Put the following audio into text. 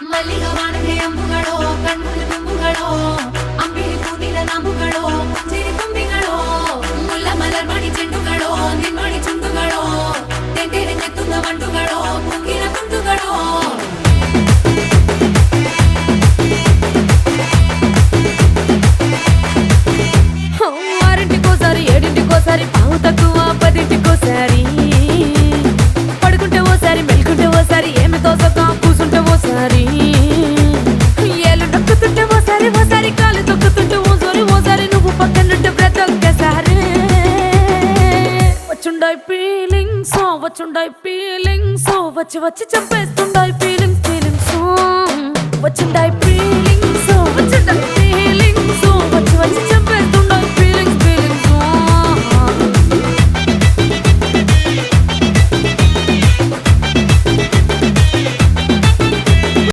ಮಲ್ಲಿಗ ವಾಣದೆ ಅಂಬುಗಳೋ ಕಣ್ಣುಗಳ ತುಂಬುಗಳೋ ಅಂಬಿಳಿ ಕೂದಿಲ ನಂಬುಗಳೋ ಸಿರಿ ತುಂಬಿಗಳೋ ಮುಲ್ಲ ಮಲರ್ ಮಣಿ ಚೆಂಡುಗಳೋ ನಿನ್ಮಣಿ ಚುಂಡುಗಳೋ ತೆಂಟೆರೆ ನೆತ್ತುದ ಮಂಡುಗಳೋ ಕುಂಗಿನ ತುಂಡುಗಳೋ ఆరింటికోసారి ఏడింటికోసారి పావు తక్కువ పదింటికోసారి పడుకుంటే ఓసారి మెలుకుంటే ఓసారి ఏమి తోసక కూసుంటే ఓసారి ఏళ్ళు నొక్కుతుంటే ఓసారి ఓసారి కాలు తొక్కుతుంటే ఓసారి నువ్వు పక్కనుంటే ప్రతి ఒక్కసారి వచ్చుండాయి ఫీలింగ్స్ వచ్చి వచ్చి చంపేస్తుండాయి ఫీలింగ్స్